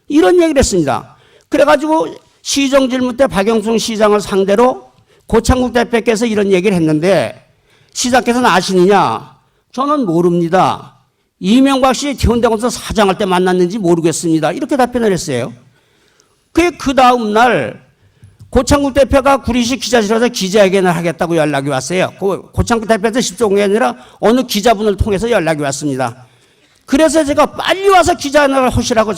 이런 얘기를 했습니다. 그래가지고 시정질문 때 박영순 시장을 상대로 고창국 대표께서 이런 얘기를 했는데 시장께서는 아시느냐? 저는 모릅니다. 이명박 씨 현대건설 사장할 때 만났는지 모르겠습니다. 이렇게 답변을 했어요. 그 다음 날 고창국 대표가 구리시 기자실에서 기자회견을 하겠다고 연락이 왔어요. 고창국 대표한테 직접 온 게 아니라 어느 기자분을 통해서 연락이 왔습니다. 그래서 제가 빨리 와서 기자회견을 하시라고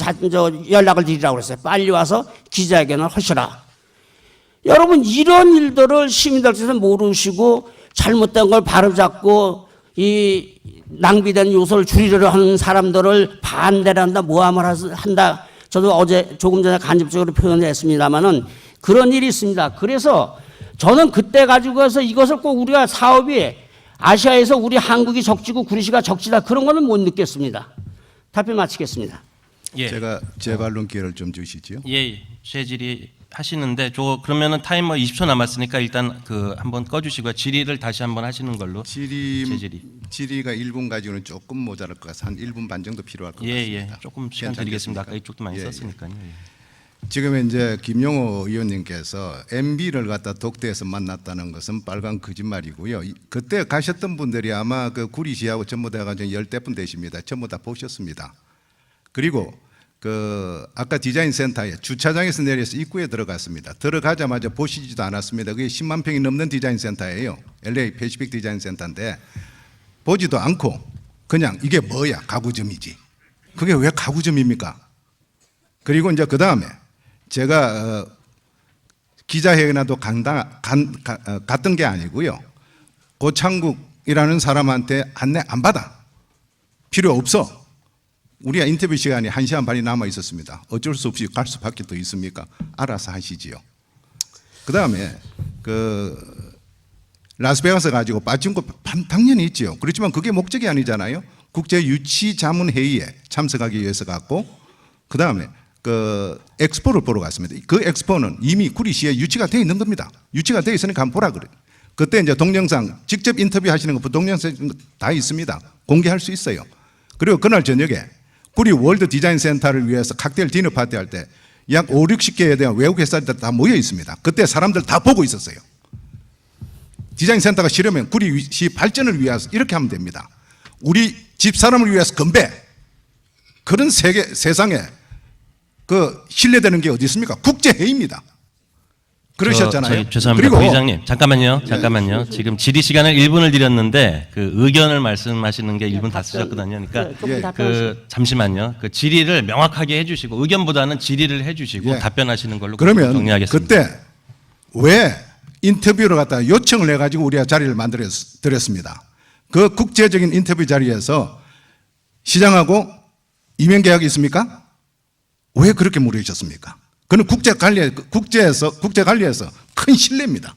연락을 드리라고 그랬어요. 빨리 와서 기자회견을 하시라. 여러분 이런 일들을 시민들께서 모르시고 잘못된 걸 바로잡고 이 낭비된 요소를 줄이려고 하는 사람들을 반대를 한다, 모함을 한다. 저도 어제 조금 전에 간접적으로 표현했습니다마는 그런 일이 있습니다. 그래서 저는 그때 가지고서 이것을 꼭 우리가 사업이 아시아에서 우리 한국이 적지고 구리시가 적지다 그런 거는 못 느꼈습니다. 답변 마치겠습니다. 예. 제가 재발론 기회를 좀 주시지요. 예, 최질의 하시는데 그러면은 타이머 20초 남았으니까 일단 한번 꺼주시고요. 질의를 다시 한번 하시는 걸로. 질의가 1분 가지고는 조금 모자랄 것 같아서 한 1분 반 정도 필요할 것 같습니다. 조금 시간 드리겠습니다. 아까 이쪽도 많이 썼으니까요. 지금 이제 김용호 의원님께서 MB를 갖다 독대해서 만났다는 것은 빨간 거짓말이고요. 그때 가셨던 분들이 아마 그 구리시하고 전부 다 가지고 10대 분 되십니다. 전부 다 보셨습니다. 그리고 아까 디자인 센터에 주차장에서 내려서 입구에 들어갔습니다. 들어가자마자 보시지도 않았습니다. 그게 10만 평이 넘는 디자인 센터예요. LA 패시픽 디자인 센터인데 보지도 않고 그냥 이게 뭐야 가구점이지. 그게 왜 가구점입니까? 그리고 이제 그 다음에 제가 기자회견에도 갔던 게 아니고요. 고창국이라는 사람한테 안내 안 받아. 필요 없어. 우리가 인터뷰 시간이 1시간 반이 남아 있었습니다. 어쩔 수 없이 갈 수밖에 더 있습니까? 알아서 하시지요. 그 다음에 라스베가스 가지고 빠진 거 당연히 있지요. 그렇지만 그게 목적이 아니잖아요. 국제 유치 자문 회의에 참석하기 위해서 갔고, 그 다음에 엑스포를 보러 갔습니다. 그 엑스포는 이미 구리시에 유치가 되어 있는 겁니다. 유치가 되어 있으니까 한번 보라 그래. 그때 이제 동영상 직접 인터뷰 하시는 거 동영상 다 있습니다. 공개할 수 있어요. 그리고 그날 저녁에 구리 월드 디자인 센터를 위해서 칵테일 디너 파티 할 때 약 5, 60개에 대한 외국 회사들 다 모여 있습니다. 그때 사람들 다 보고 있었어요. 디자인 센터가 싫으면 구리시 발전을 위해서 이렇게 하면 됩니다. 우리 집사람을 위해서 건배. 그런 세상에 신뢰되는 게 어디 있습니까? 국제회의입니다. 그러셨잖아요. 죄송합니다. 부의장님 잠깐만요. 지금 질의 시간을 1분을 드렸는데 의견을 말씀하시는 게 1분 다 쓰셨거든요. 그러니까 잠시만요. 질의를 명확하게 해주시고 의견보다는 질의를 해주시고 답변하시는 걸로 그러면 정리하겠습니다. 그때 왜 인터뷰를 갖다 요청을 해가지고 우리가 자리를 만들어 드렸습니다. 그 국제적인 인터뷰 자리에서 시장하고 이면 계약이 있습니까? 왜 그렇게 물으셨습니까? 그는 국제 관리에서 큰 신뢰입니다.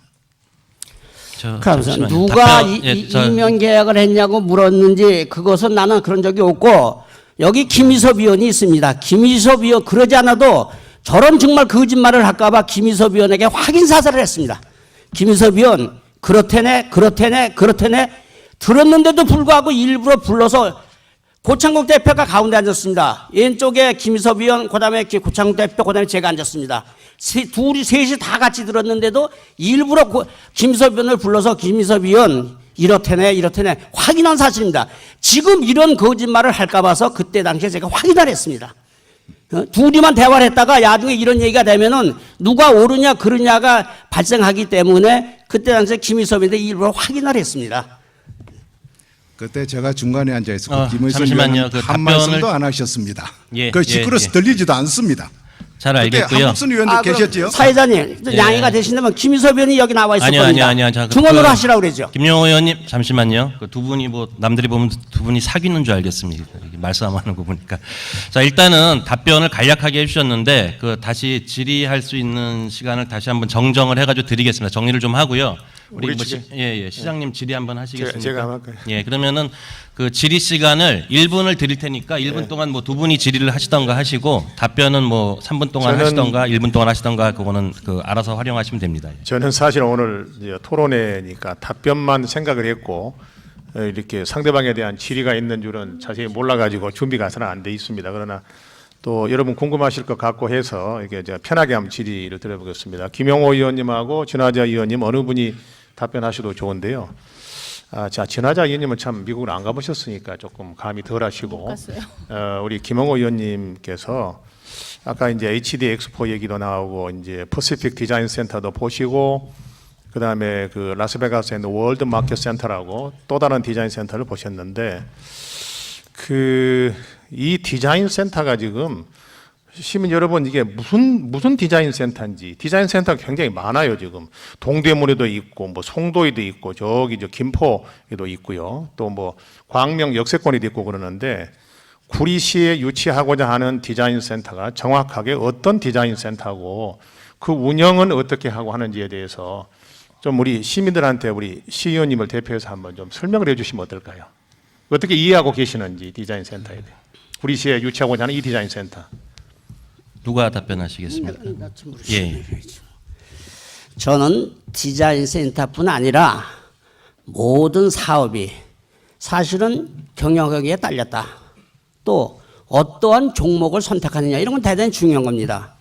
그래서 누가 이면 계약을 했냐고 물었는지 그것은 나는 그런 적이 없고, 여기 김희섭 의원이 있습니다. 김희섭 의원 그러지 않아도 저런 정말 거짓말을 할까봐 김희섭 의원에게 확인 사살을 했습니다. 김희섭 의원 그렇대네 들었는데도 불구하고 일부러 불러서 고창국 대표가 가운데 앉았습니다. 왼쪽에 김희섭 의원, 그다음에 고창국 대표, 그다음에 제가 앉았습니다. 셋이 다 같이 들었는데도 일부러 김희섭 의원을 불러서 김희섭 의원 이렇대네 확인한 사실입니다. 지금 이런 거짓말을 할까 봐서 그때 당시에 제가 확인을 했습니다. 둘이만 대화를 했다가 나중에 이런 얘기가 되면은 누가 옳으냐 그르냐가 발생하기 때문에 그때 당시에 김희섭인데 일부러 확인을 했습니다. 그때 제가 중간에 앉아 있었고 김의선 잠시만요. 의원은 한 말씀도 안 하셨습니다. 시끄러워서 들리지도 않습니다. 잘 그때 알겠고요. 한국순 의원도 그럼 계셨지요? 사회자님 예. 양해가 되신다면 김희섭 의원이 여기 나와 있을 아니요, 겁니다. 아니요. 자, 중원으로 하시라고 그러죠. 김용호 의원님 잠시만요. 그 두 분이 뭐 남들이 보면 두 분이 사귀는 줄 알겠습니다. 이렇게 말싸움하는 거 보니까. 자, 일단은 답변을 간략하게 해주셨는데 그 다시 질의할 수 있는 시간을 다시 한번 정정을 해가지고 드리겠습니다. 정리를 좀 하고요. 우리 우리 뭐 지금- 시장님 질의 한번 하시겠습니까? 제가 한번 할까요? 예, 그러면은 그 질의 시간을 1분을 드릴 테니까 1분 예. 동안 뭐 두 분이 질의를 하시던가 하시고 답변은 뭐 3분 동안 저는- 하시던가 1분 동안 하시던가 그거는 그 알아서 활용하시면 됩니다. 저는 사실 오늘 이제 토론회니까 답변만 생각을 했고 이렇게 상대방에 대한 질의가 있는 줄은 자세히 몰라가지고 준비가 잘 안 돼 있습니다. 그러나 또 여러분 궁금하실 것 같고 해서 이게 제가 편하게 한번 질의를 드려보겠습니다. 김용호 의원님하고 진화자 의원님 어느 분이 답변하셔도 좋은데요. 자, 진화자 의원님은 참 미국을 안 가보셨으니까 조금 감이 덜하시고 우리 김용호 의원님께서 아까 이제 HD 엑스포 얘기도 나오고 이제 퍼시픽 디자인 센터도 보시고 그다음에 그 라스베가스에 있는 월드 마켓 센터라고 또 다른 디자인 센터를 보셨는데 이 디자인 센터가 지금 시민 여러분 이게 무슨 디자인 센터인지 디자인 센터가 굉장히 많아요. 지금 동대문에도 있고 뭐 송도에도 있고 저기 저 김포에도 있고요. 또 뭐 광명 역세권에도 있고 그러는데 구리시에 유치하고자 하는 디자인 센터가 정확하게 어떤 디자인 센터고 그 운영은 어떻게 하고 하는지에 대해서 좀 우리 시민들한테 우리 시 의원님을 대표해서 한번 좀 설명을 해주시면 어떨까요? 어떻게 이해하고 계시는지 디자인 센터에 대해 구리시에 유치하고자 하는 이 디자인 센터. 누가 답변하시겠습니까? 예. 저는 디자인 센터뿐 아니라 모든 사업이 사실은 경영하기에 딸렸다. 또 어떠한 종목을 선택하느냐 이런 건 대단히 중요한 겁니다.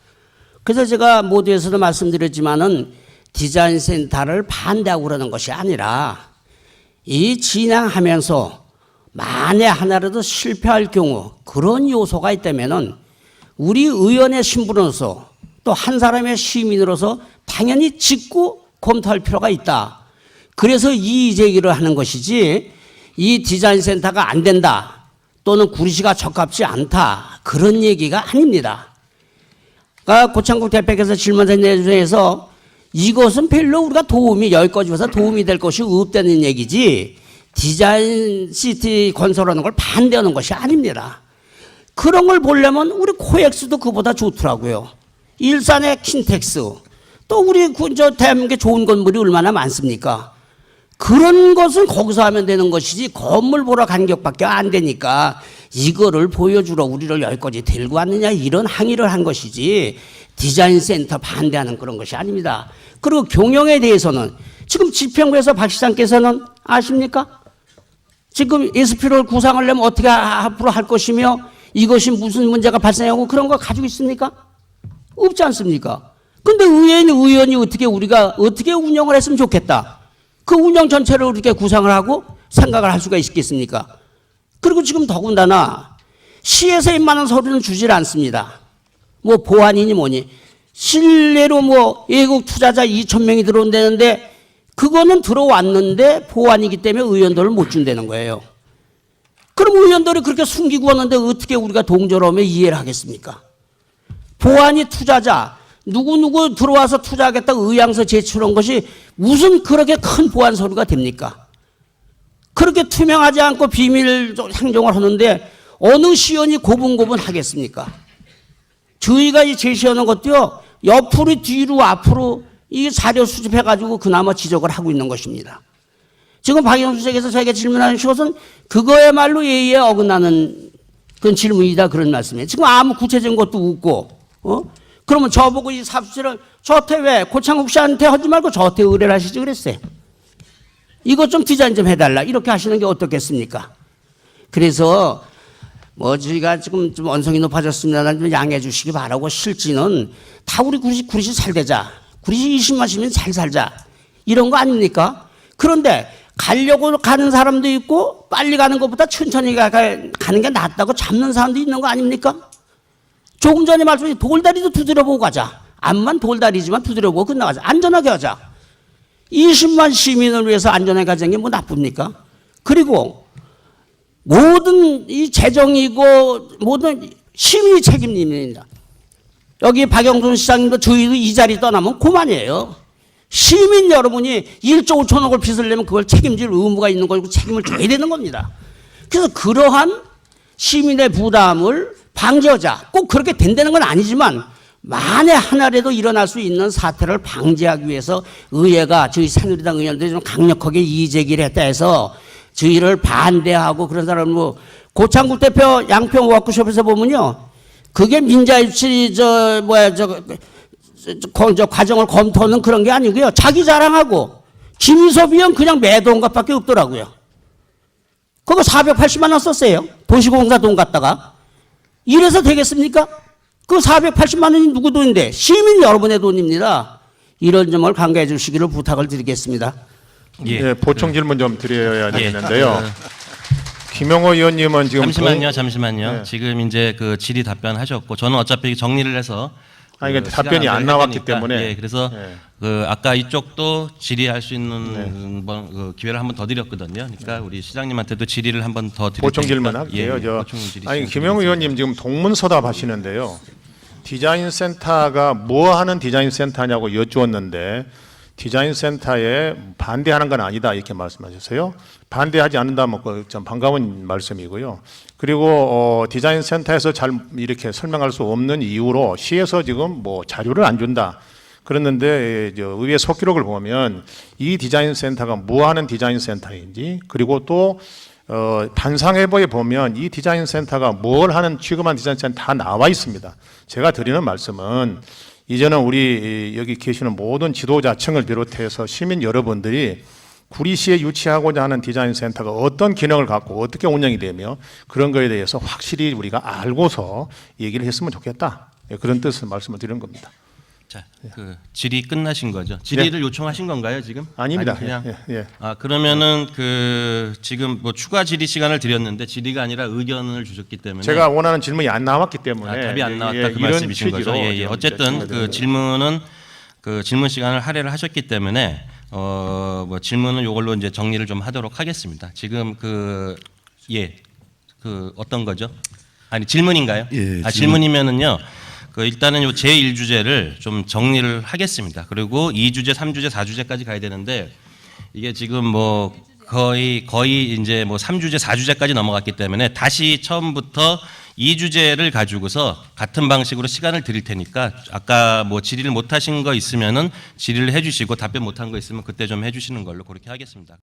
그래서 제가 모두에서도 말씀드렸지만은 디자인 센터를 반대하고 그러는 것이 아니라 이 진행하면서 만에 하나라도 실패할 경우 그런 요소가 있다면은 우리 의원의 신분으로서 또 한 사람의 시민으로서 당연히 짚고 검토할 필요가 있다. 그래서 이의 제기를 하는 것이지 이 디자인 센터가 안 된다 또는 구리시가 적합지 않다 그런 얘기가 아닙니다. 그러니까 고창국 대표께서 질문한 내용에서 이것은 별로 우리가 도움이 여기까지 와서 도움이 될 것이 없다는 얘기지 디자인 시티 건설하는 걸 반대하는 것이 아닙니다. 그런 걸 보려면 우리 코엑스도 그보다 좋더라고요. 일산의 킨텍스 또 우리 저 대한민국에 좋은 건물이 얼마나 많습니까? 그런 것은 거기서 하면 되는 것이지 건물 보러 간 격밖에 안 되니까 이거를 보여주러 우리를 여기까지 데리고 왔느냐 이런 항의를 한 것이지 디자인 센터 반대하는 그런 것이 아닙니다. 그리고 경영에 대해서는 지금 지평구에서 박 시장께서는 아십니까? 지금 SP를 구상하려면 어떻게 앞으로 할 것이며 이것이 무슨 문제가 발생하고 그런 거 가지고 있습니까? 없지 않습니까? 근데 의원이 어떻게 우리가 어떻게 운영을 했으면 좋겠다. 그 운영 전체를 이렇게 구상을 하고 생각을 할 수가 있겠습니까? 그리고 지금 더군다나 시에서 웬만한 서류는 주질 않습니다. 뭐 보안이니 뭐니. 실례로 뭐 외국 투자자 2,000명이 들어온다는데 그거는 들어왔는데 보안이기 때문에 의원들을 못 준다는 거예요. 그럼 의원들이 그렇게 숨기고 왔는데 어떻게 우리가 동조를 하면 이해를 하겠습니까? 보안이 투자자 누구 들어와서 투자하겠다 의향서 제출한 것이 무슨 그렇게 큰 보안 서류가 됩니까? 그렇게 투명하지 않고 비밀 행정을 하는데 어느 시연이 고분고분 하겠습니까? 저희가 이 제시하는 것도요 옆으로 뒤로 앞으로 이 자료 수집해가지고 그나마 지적을 하고 있는 것입니다. 지금 박영수 씨께서 저에게 질문하신 것은 그거야말로 예의에 어긋나는 그런 질문이다 그런 말씀이에요. 지금 아무 구체적인 것도 없고 그러면 저보고 이 삽질을 저한테 왜 고창국 씨한테 하지 말고 저한테 의뢰를 하시지 그랬어요. 이것 좀 디자인 좀 해달라 이렇게 하시는 게 어떻겠습니까? 그래서 뭐 저희가 지금 좀 언성이 높아졌습니다만 좀 양해해 주시기 바라고 실지는 다 우리 구리시 살되자 구리시 20만 시민 잘 살자 이런 거 아닙니까? 그런데 가려고 가는 사람도 있고 빨리 가는 것보다 천천히 가는 게 낫다고 잡는 사람도 있는 거 아닙니까? 조금 전에 말씀하신 돌다리도 두드려보고 가자. 암만 돌다리지만 두드려보고 끝나가자. 안전하게 하자. 20만 시민을 위해서 안전하게 가자는 게 뭐 나쁩니까? 그리고 모든 이 재정이고 모든 시민이 책임입니다. 여기 박영순 시장님도 저희도 이 자리 떠나면 그만이에요. 시민 여러분이 1조 5천억을 빚을 내면 그걸 책임질 의무가 있는 거고 책임을 져야 되는 겁니다. 그래서 그러한 시민의 부담을 방지하자. 꼭 그렇게 된다는 건 아니지만 만에 하나라도 일어날 수 있는 사태를 방지하기 위해서 의회가 저희 새누리당 의원들이 좀 강력하게 이의제기를 했다 해서 저희를 반대하고 그런 사람 뭐 고창국 대표 양평 워크숍에서 보면요. 그게 민자유치 저 과정을 검토하는 그런 게 아니고요. 자기 자랑하고 김희섭 의원 그냥 매도한 것밖에 없더라고요. 그거 480만 원 썼어요. 도시공사 돈 갖다가. 이래서 되겠습니까? 그 480만 원이 누구 돈인데 시민 여러분의 돈입니다. 이런 점을 강조해 주시기를 부탁을 드리겠습니다. 예, 보충 질문 좀 드려야 예. 되는데요. 김영호 의원님은 지금 잠시만요. 네. 지금 이제 그 질의 답변하셨고 저는 어차피 정리를 해서 아니, 근데 그 답변이 시간 안 안배를 나왔기 해야 되니까, 때문에. 예, 그래서 예. 그 아까 이쪽도 질의할 수 있는 그 기회를 한번 더 드렸거든요. 그러니까 우리 시장님한테도 질의를 한번 더 드릴 보충 테니까, 질문 할게요. 예, 보충 질의 아니 시간 김영우 의원님 지금 동문서답 하시는데요. 디자인 센터가 뭐 하는 디자인 센터냐고 여쭈었는데 디자인 센터에 반대하는 건 아니다 이렇게 말씀하셨어요. 반대하지 않는다면 좀 반가운 말씀이고요. 그리고 디자인 센터에서 잘 이렇게 설명할 수 없는 이유로 시에서 지금 뭐 자료를 안 준다. 그랬는데 의회 속기록을 보면 이 디자인 센터가 뭐 하는 디자인 센터인지 그리고 또 반상회보에 보면 이 디자인 센터가 뭘 하는 취급한 디자인 센터 다 나와 있습니다. 제가 드리는 말씀은 이제는 우리 여기 계시는 모든 지도자층을 비롯해서 시민 여러분들이 구리시에 유치하고자 하는 디자인 센터가 어떤 기능을 갖고 어떻게 운영이 되며 그런 거에 대해서 확실히 우리가 알고서 얘기를 했으면 좋겠다. 그런 뜻을 말씀을 드리는 겁니다. 자, 그 질의 끝나신 거죠? 질의를 요청하신 건가요 지금? 아닙니다. 아니, 그냥 예. 아 그러면은 그 지금 뭐 추가 질의 시간을 드렸는데 질의가 아니라 의견을 주셨기 때문에 제가 원하는 질문이 안 나왔기 때문에 답이 안 나왔다 그 이런 말씀이신 거죠? 취지로 예. 지금 어쨌든 말씀을 그 드리는 질문은 그 질문 시간을 할애를 하셨기 때문에 뭐 질문은 이걸로 이제 정리를 좀 하도록 하겠습니다. 지금 그 어떤 거죠? 아니 질문인가요? 예, 질문이면은요. 그 일단은 요 제1주제를 좀 정리를 하겠습니다. 그리고 2주제, 3주제, 4주제까지 가야 되는데 이게 지금 뭐 거의 이제 뭐 3주제, 4주제까지 넘어갔기 때문에 다시 처음부터 2주제를 가지고서 같은 방식으로 시간을 드릴 테니까 아까 뭐 질의를 못 하신 거 있으면은 질의를 해 주시고 답변 못 한 거 있으면 그때 좀 해 주시는 걸로 그렇게 하겠습니다.